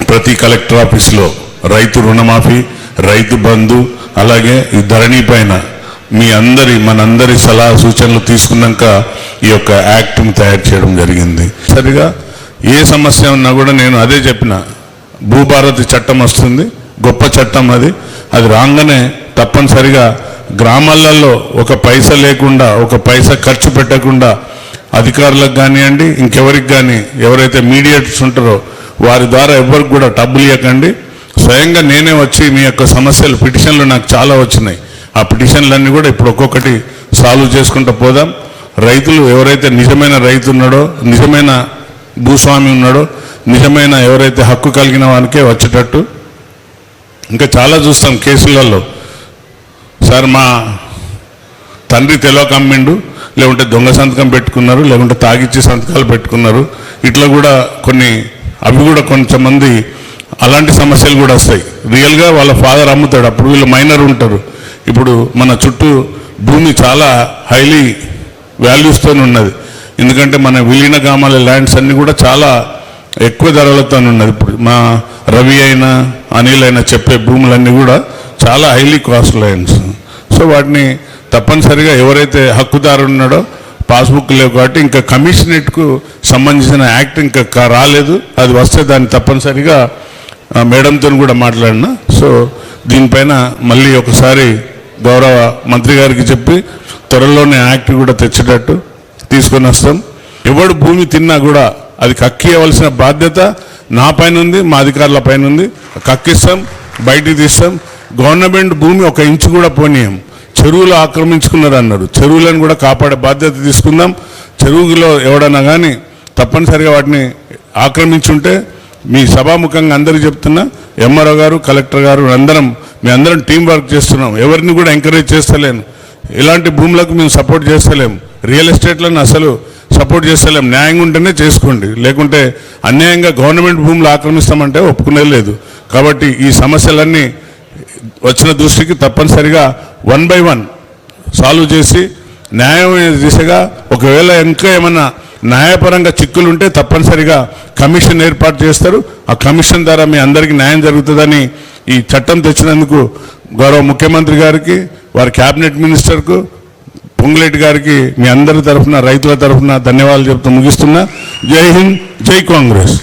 ప్రతి కలెక్టర్ ఆఫీస్లో రైతు రుణమాఫీ, రైతు బంధు, అలాగే ఈ ధరణి పైన మనందరి సలహా సూచనలు తీసుకున్నాక ఈ యొక్క యాక్ట్ని తయారు చేయడం జరిగింది. సరిగా ఏ సమస్య ఉన్నా కూడా నేను అదే చెప్పిన, భూభారతి చట్టం వస్తుంది, గొప్ప చట్టం అది రాగానే తప్పనిసరిగా గ్రామాలలో ఒక పైసా లేకుండా, ఒక పైసా ఖర్చు పెట్టకుండా అధికారులకు కానివ్వండి, ఇంకెవరికి కానీ, ఎవరైతే మీడియేటర్స్ ఉంటారో వారి ద్వారా ఎవరికి కూడా డబ్బులు ఇవ్వకండి. స్వయంగా నేనే వచ్చి మీ యొక్క సమస్యలు, పిటిషన్లు నాకు చాలా వచ్చినాయి, ఆ పిటిషన్లన్నీ కూడా ఇప్పుడు ఒక్కొక్కటి సాల్వ్ చేసుకుంటూ పోదాం. రైతులు ఎవరైతే నిజమైన రైతు ఉన్నాడో, నిజమైన భూస్వామి ఉన్నాడో, నిజమైన ఎవరైతే హక్కు కలిగిన వానికే వచ్చేటట్టు. ఇంకా చాలా చూస్తాం కేసులలో, సార్ మా తండ్రి తెలియక అమ్మిండు, లేకుంటే దొంగ సంతకం పెట్టుకున్నారు, లేకుంటే తాగిచ్చి సంతకాలు పెట్టుకున్నారు, ఇట్లా కూడా అవి కూడా కొంతమంది అలాంటి సమస్యలు కూడా వస్తాయి. రియల్గా వాళ్ళ ఫాదర్ అమ్ముతాడు, అప్పుడు వీళ్ళు మైనర్ ఉంటారు. ఇప్పుడు మన చుట్టూ భూమి చాలా హైలీ వాల్యూస్తో ఉన్నది, ఎందుకంటే మన విలీన గ్రామాల ల్యాండ్స్ అన్నీ కూడా చాలా ఎక్కువ ధరలతో ఉన్నది. ఇప్పుడు మా రవి అయినా అనిల్ అయినా చెప్పే భూములన్నీ కూడా చాలా హైలీ కాస్ట్ ల్యాండ్స్. సో వాటిని తప్పనిసరిగా ఎవరైతే హక్కుదారు ఉన్నాడో పాస్బుక్ లేవు కాబట్టి ఇంకా కమిషనరేట్కు సంబంధించిన యాక్ట్ ఇంకా రాలేదు, అది వస్తే దాన్ని తప్పనిసరిగా మేడంతో కూడా మాట్లాడినా. సో దీనిపైన మళ్ళీ ఒకసారి గౌరవ మంత్రి గారికి చెప్పి త్వరలోనే యాక్ట్ కూడా తెచ్చేటట్టు తీసుకొని వస్తాం. ఎవడు భూమి తిన్నా కూడా అది కక్కియవలసిన బాధ్యత నా పైన ఉంది, మా అధికారుల పైన ఉంది. కక్కిస్తాం, బయటికి తీస్తాం. గవర్నమెంట్ భూమి ఒక ఇంచు కూడా పోనీయం. చెరువులు ఆక్రమించుకున్నారు అన్నారు, చెరువులను కూడా కాపాడే బాధ్యత తీసుకుందాం. చెరువులో ఎవడన్నా కానీ తప్పనిసరిగా వాటిని ఆక్రమించుంటే మీ సభాముఖంగా అందరికీ చెప్తున్నా, ఎంఆర్ఓ గారు, కలెక్టర్ గారు మీ అందరం టీం వర్క్ చేస్తున్నాం. ఎవరిని కూడా ఎంకరేజ్ చేస్తలేను, ఇలాంటి భూములకు మేము సపోర్ట్ చేస్తలేము, రియల్ ఎస్టేట్లను అసలు సపోర్ట్ చేస్తలేము. న్యాయంగా ఉంటేనే చేసుకోండి, లేకుంటే అన్యాయంగా గవర్నమెంట్ భూములు ఆక్రమిస్తామంటే ఒప్పుకునేది లేదు. కాబట్టి ఈ సమస్యలన్నీ వచ్చిన దృష్టికి తప్పనిసరిగా 1 by 1 సాల్వ్ చేసి న్యాయమైన దిశగా, ఒకవేళ ఇంకా ఏమన్నా న్యాయపరంగా చిక్కులు ఉంటే తప్పనిసరిగా కమిషన్ ఏర్పాటు చేస్తారు. ఆ కమిషన్ ద్వారా మీ అందరికీ న్యాయం జరుగుతుందని ఈ చట్టం తెచ్చినందుకు గౌరవ ముఖ్యమంత్రి గారికి, వారి క్యాబినెట్ మినిస్టర్కు, పొంగులేటి గారికి మీ అందరి తరఫున, రైతుల తరఫున ధన్యవాదాలు చెప్తూ ముగిస్తున్నా. జై హింద్, జై కాంగ్రెస్.